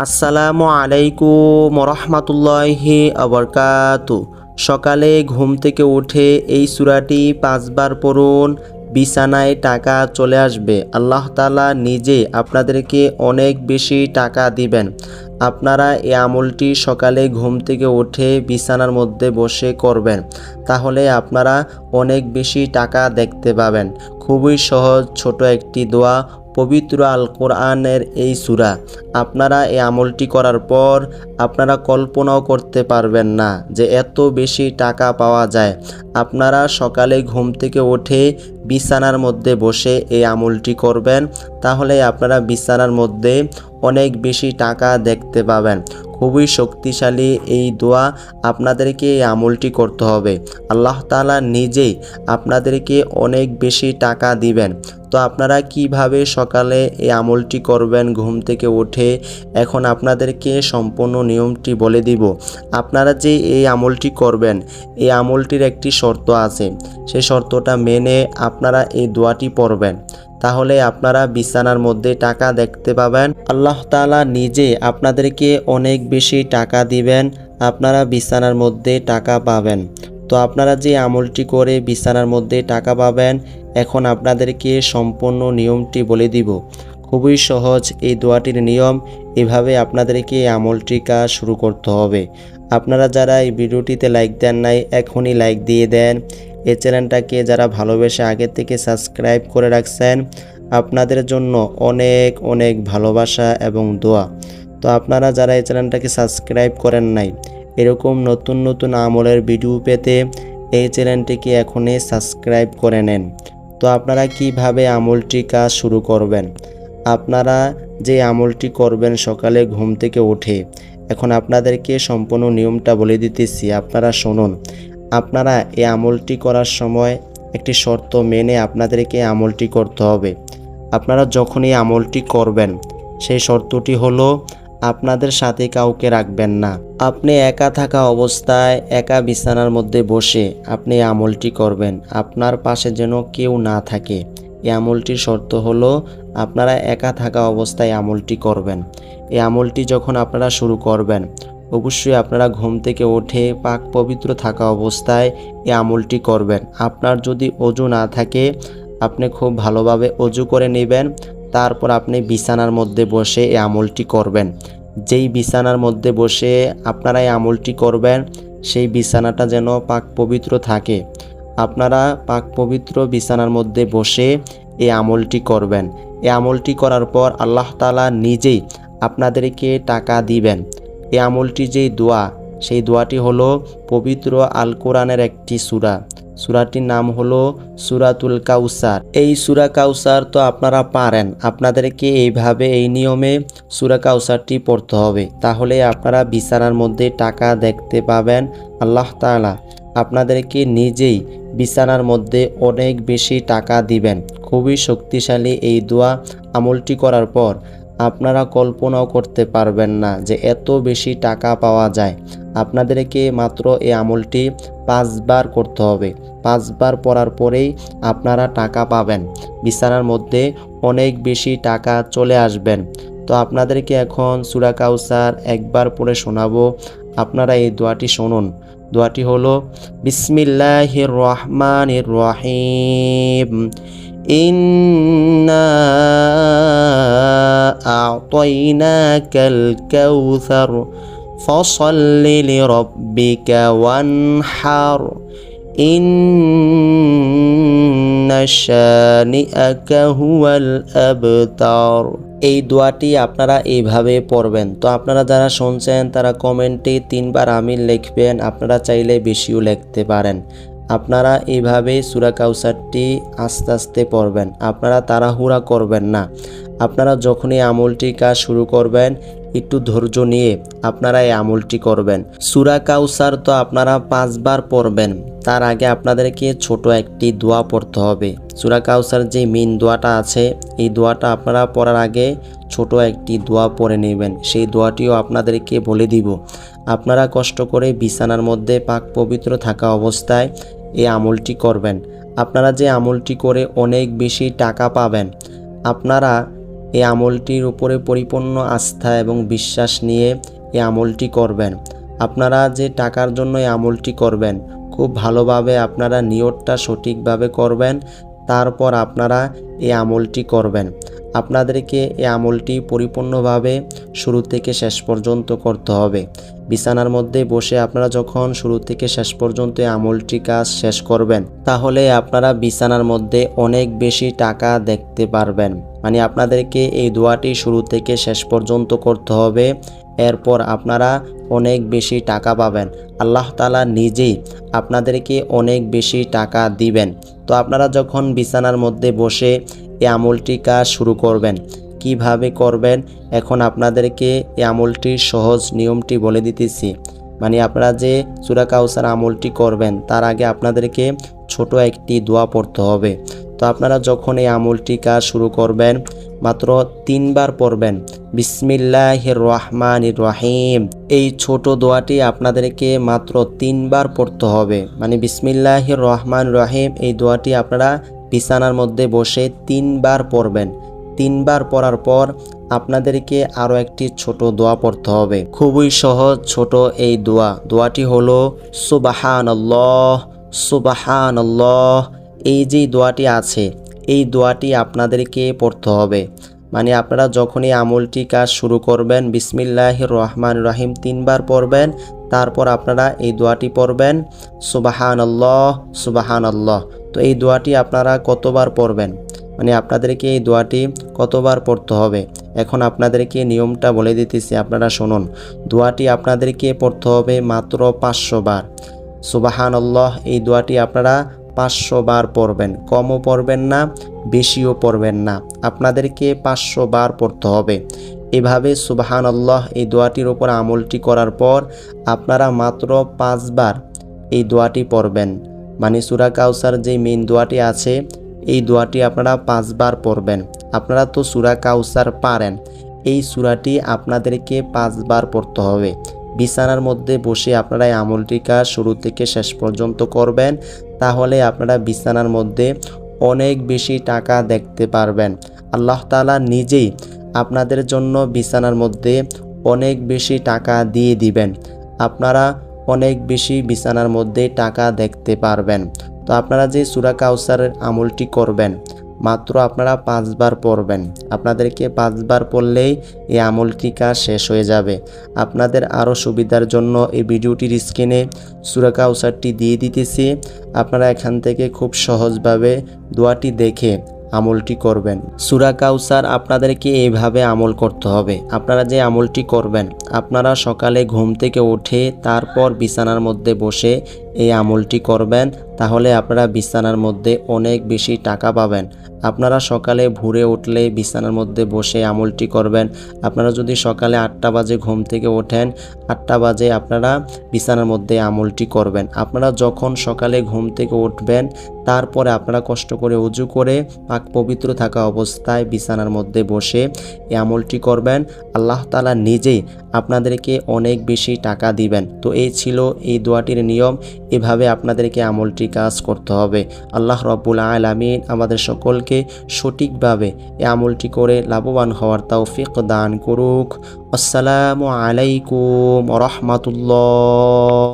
আসসালামু আলাইকুম রহমতুল্লাহি আবরকাতু। সকালে ঘুম থেকে উঠে এই সূরাটি 5 বার পড়ুন, বিছানায় টাকা চলে আসবে। আল্লাহ তাআলা নিজে আপনাদেরকে অনেক বেশি টাকা দিবেন। আপনারা এই আমলটি সকালে ঘুম থেকে উঠে বিছানার মধ্যে বসে করবেন, তাহলে আপনারা অনেক বেশি টাকা দেখতে পাবেন। খুবই সহজ ছোট একটি দোয়া, পবিত্র আল কোরআনের এই সূরা। আপনারা এই আমলটি করার পর আপনারা কল্পনাও করতে পারবেন না যে এত বেশি টাকা পাওয়া যায়। আপনারা সকালে ঘুম থেকে উঠে বিছানার মধ্যে বসে এই আমলটি করবেন, তাহলে আপনারা বিছানার মধ্যে অনেক বেশি টাকা দেখতে পাবেন। খুবই শক্তিশালী এই দোয়া, আপনাদেরকে এই আমলটি করতে হবে। আল্লাহ তাআলা নিজেই আপনাদেরকে অনেক বেশি টাকা দিবেন। তো আপনারা কিভাবে সকালে এই আমলটি করবেন ঘুম থেকে উঠে, এখন আপনাদেরকে সম্পূর্ণ নিয়মটি বলে দিব। আপনারা যে এই আমলটি করবেন, এই আমলটির একটি শর্ত আছে, সেই শর্তটা মেনে আপনারা এই দোয়াটি পড়বেন, তাহলে আপনারা বিছানার মধ্যে টাকা দেখতে পাবেন। আল্লাহ তাআলা নিজে আপনাদেরকে অনেক বেশি টাকা দিবেন, আপনারা বিছানার মধ্যে টাকা পাবেন। তো আপনারা যে আমলটি করে বিছানার মধ্যে টাকা পাবেন, এখন আপনাদেরকে সম্পূর্ণ নিয়মটি বলে দিব। খুবই সহজ এই দোয়াটির নিয়ম। এভাবে আপনাদেরকে এই আমলটি কাজ শুরু করতে হবে। আপনারা যারা এই ভিডিওটিতে লাইক দেন নাই, এখনই লাইক দিয়ে দেন। এই চ্যানেলটাকে যারা ভালোবেসে আগে থেকে সাবস্ক্রাইব করে রাখছেন, আপনাদের জন্য অনেক অনেক ভালোবাসা এবং দোয়া। তো আপনারা যারা এই চ্যানেলটাকে সাবস্ক্রাইব করেন নাই, এরকম নতুন নতুন আমলের ভিডিও পেতে এই চ্যানেলটিকে এখনই সাবস্ক্রাইব করে নেন। তো আপনারা কিভাবে আমলটি কাজ শুরু করবেন, আপনারা যে আমলটি করবেন সকালে ঘুম থেকে উঠে, এখন আপনাদেরকে সম্পূর্ণ নিয়মটা বলে দিতেছি, আপনারা শুনুন। আপনারা এই আমলটি করার সময় একটি শর্ত মেনে আপনাদেরকে আমলটি করতে হবে। আপনারা যখন এই আমলটি করবেন, সেই শর্তটি হলো আপনাদের সাথে কাউকে রাখবেন না। আপনি একা থাকা অবস্থায় একা বিছানার মধ্যে বসে আপনি এই আমলটি করবেন, আপনার পাশে যেন কেউ না থাকে। এই আমলটির শর্ত হলো আপনারা একা থাকা অবস্থায় আমলটি করবেন। এই আমলটি যখন আপনারা শুরু করবেন, অবশ্যই আপনারা ঘুম থেকে উঠে পাক পবিত্র থাকা অবস্থায় এই আমলটি করবেন। আপনার যদি অজু না থাকে, আপনি খুব ভালোভাবে অজু করে নেবেন, তারপর আপনি বিছানার মধ্যে বসে এই আমলটি করবেন। যেই বিছানার মধ্যে বসে আপনারা এই আমলটি করবেন, সেই বিছানাটা যেন পাক পবিত্র থাকে। আপনারা পাক পবিত্র বিছানার মধ্যে বসে এই আমলটি করবেন। এই আমলটি করার পর আল্লাহ তাআলা নিজেই আপনাদেরকে টাকা দিবেন। এই আমলটি যেই দোয়া, সেই দোয়াটি হলো পবিত্র আল কোরআনের একটি সূরা। সূরাটির নাম হলো সূরাতুল কাউসার। এই সূরা কাউসার তো আপনারা পারেন, আপনাদেরকে এইভাবে এই নিয়মে সূরা কাউসারটি পড়তে হবে, তাহলে আপনারা বিছানার মধ্যে টাকা দেখতে পাবেন। আল্লাহ তাআলা আপনাদেরকে নিজেই বিছানার মধ্যে অনেক বেশি টাকা দিবেন। খুবই শক্তিশালী এই দোয়া। আমলটি করার পর আপনারা কল্পনাও করতে পারবেন না যে এত বেশি টাকা পাওয়া যায়। আপনাদেরকে মাত্র এই আমলটি 5 বার করতে হবে। 5 বার পড়ার পরেই আপনারা টাকা পাবেন, বিছানার মধ্যে অনেক বেশি টাকা চলে আসবেন। তো আপনাদেরকে এখন সূরা কাউসার একবার পড়ে শোনাবো, আপনারা এই দোয়াটি শুনুন। দোয়াটি হলো বিসমিল্লাহির রহমানির রহিম, ইন্না আ'তাইনাকাল কাউসার ফসল্লি লিরাব্বিকা ওয়ানহার, ইন্না শানিআকা হুয়াল আবতার। এই দোয়াটি আপনারা এইভাবে পড়বেন। তো আপনারা যারা শুনছেন তারা কমেন্টে 3 বার আমিন লিখবেন, আপনারা চাইলে বেশিও লিখতে পারেন। আপনারা এইভাবে সূরা কাউসারটি আস্তে আস্তে পড়বেন, আপনারা তাড়াহুড়া করবেন না। আপনারা যখনই আমলটি কাজ শুরু করবেন, একটু ধৈর্য নিয়ে আপনারা এই আমলটি করবেন। সূরা কাউসার তো আপনারা 5 বার পড়বেন, তার আগে আপনাদেরকে ছোট একটি দোয়া পড়তে হবে। সূরা কাউসার যে মেইন দোয়াটা আছে, এই দোয়াটা আপনারা পড়ার আগে ছোট একটি দোয়া পড়ে নেবেন, সেই দোয়াটিও আপনাদেরকে বলে দিব। আপনারা কষ্ট করে বিছানার মধ্যে পাক পবিত্র থাকা অবস্থায় এই আমলটি করবেন। আপনারা যে আমলটি করে অনেক বেশি টাকা পাবেন। আপনারা এই আমলটির উপরে পরিপূর্ণ আস্থা এবং বিশ্বাস নিয়ে এই আমলটি করবেন। আপনারা যে টাকার জন্য এই আমলটি করবেন, খুব ভালোভাবে আপনারা নিয়তটা সঠিকভাবে করবেন, তারপর আপনারা এই আমলটি করবেন। আপনাদেরকে এই আমলটি পরিপূর্ণভাবে শুরু থেকে শেষ পর্যন্ত করতে হবে। বিছানার মধ্যে বসে আপনারা যখন শুরু থেকে শেষ পর্যন্ত এই আমলটি কাজ শেষ করবেন, তাহলে আপনারা বিছানার মধ্যে অনেক বেশি টাকা দেখতে পারবেন। মানে আপনাদেরকে এই দোয়াটি শুরু থেকে শেষ পর্যন্ত করতে হবে, এরপর আপনারা অনেক বেশি টাকা পাবেন। আল্লাহ তাআলা নিজেই আপনাদেরকে অনেক বেশি টাকা দিবেন। তো আপনারা যখন বিছানার মধ্যে বসে এই আমলটি কাজ শুরু করবেন, কিভাবে করবেন এখন আপনাদেরকে এই আমলটির সহজ নিয়মটি বলে দিতেছি। মানে আপনারা যে সূরা কাউসার আমলটি করবেন তার আগে আপনাদেরকে ছোট একটি দোয়া পড়তে হবে। তো আপনারা যখন এই আমলটি কাজ শুরু করবেন, মাত্র 3 বার পড়বেন বিসমিল্লাহির রহমানির রহিম। এই ছোট দোয়াটি আপনাদেরকে মাত্র 3 বার পড়তে হবে। মানে বিসমিল্লাহির রহমানির রহিম এই দোয়াটি আপনারা বিছানার মধ্যে বসে 3 বার পড়বেন। 3 বার পড়ার পর আপনাদেরকে আরও একটি ছোট দোয়া পড়তে হবে। খুবই সহজ ছোট এই দোয়াটি হলো সুবহানাল্লাহ সুবহানাল্লাহ। এই যে দোয়াটি আছে এই দোয়াটি আপনাদেরকে পড়তে হবে। মানে আপনারা যখনই আমলটি কাজ শুরু করবেন বিসমিল্লাহির রহমানির রহিম 3 বার পড়বেন, তারপর আপনারা এই দোয়াটি পড়বেন সুবহানাল্লাহ সুবহানাল্লাহ। তো এই দোয়াটি আপনারা কতবার পড়বেন, মানে আপনাদেরকে এই দোয়াটি কতবার পড়তে হবে এখন আপনাদেরকে নিয়মটা বলে দিতেছি, আপনারা শুনুন। দোয়াটি আপনাদেরকে পড়তে হবে মাত্র 500 বার। সুবহানাল্লাহ এই দোয়াটি আপনারা 500 বার পড়বেন, কমও পড়বেন না বেশিও পড়বেন না, আপনাদেরকে 500 বার পড়তে হবে। এভাবে সুবহানাল্লাহ এই দোয়াটির উপর আমলটি করার পর আপনারা মাত্র 5 বার এই দোয়াটি পড়বেন। মানে সূরা কাউসার যে মেইন দোয়াটি আছে এই দোয়াটি আপনারা 5 বার পড়বেন। আপনারা তো সূরা কাউসার পারেন, এই সূরাটি আপনাদেরকে 5 বার পড়তে হবে। বিছানার মধ্যে বসে আপনারা এই আমলটি কাজ শুরু থেকে শেষ পর্যন্ত করবেন, তাহলে আপনারা বিছানার মধ্যে অনেক বেশি টাকা দেখতে পারবেন। আল্লাহ তাআলা নিজেই আপনাদের জন্য বিছানার মধ্যে অনেক বেশি টাকা দিয়ে দিবেন। আপনারা অনেক বেশি বিছানার মধ্যে টাকা দেখতে পারবেন। তো আপনারা যে সূরা কাউসারের আমলটি করবেন মাত্র আপনারা 5 বার পড়বেন। আপনাদেরকে 5 বার পড়লেই এই আমলটি কাজ শেষ হয়ে যাবে। আপনাদের আরও সুবিধার জন্য এই ভিডিওটির স্ক্রিনে সূরা কাউসারটি দিয়ে দিতেছি, আপনারা এখান থেকে খুব সহজভাবে দোয়াটি দেখে আমলটি করবেন। সূরা কাউসার আপনাদেরকে এইভাবে আমল করতে হবে। আপনারা যে আমলটি করবেন, আপনারা সকালে ঘুম থেকে উঠে তারপর বিছানার মধ্যে বসে এই আমলটি করবেন, তাহলে আপনারা বিছানার মধ্যে অনেক বেশি টাকা পাবেন। আপনারা সকালে ভোরে উঠলে বিছানার মধ্যে বসে আমলটি করবেন। আপনারা যদি সকালে 8টা বাজে ঘুম থেকে ওঠেন, 8টা বাজে আপনারা বিছানার মধ্যে আমলটি করবেন। আপনারা যখন সকালে ঘুম থেকে উঠবেন তারপরে আপনারা কষ্ট করে ওযু করে পাক পবিত্র থাকা অবস্থায় বিছানার মধ্যে বসে এই আমলটি করবেন। আল্লাহ তাআলা নিজেই আপনাদেরকে অনেক বেশি টাকা দিবেন। তো এই ছিল এই দোয়াটির নিয়ম, এভাবে আপনাদেরকে আমলটি কাজ করতে হবে। আল্লাহ রাব্বুল আলামিন আমাদের সকলকে সঠিকভাবে এই আমলটি করে লাভবান হওয়ার তৌফিক দান করুক। আসসালামু আলাইকুম ওয়া রাহমাতুল্লাহ।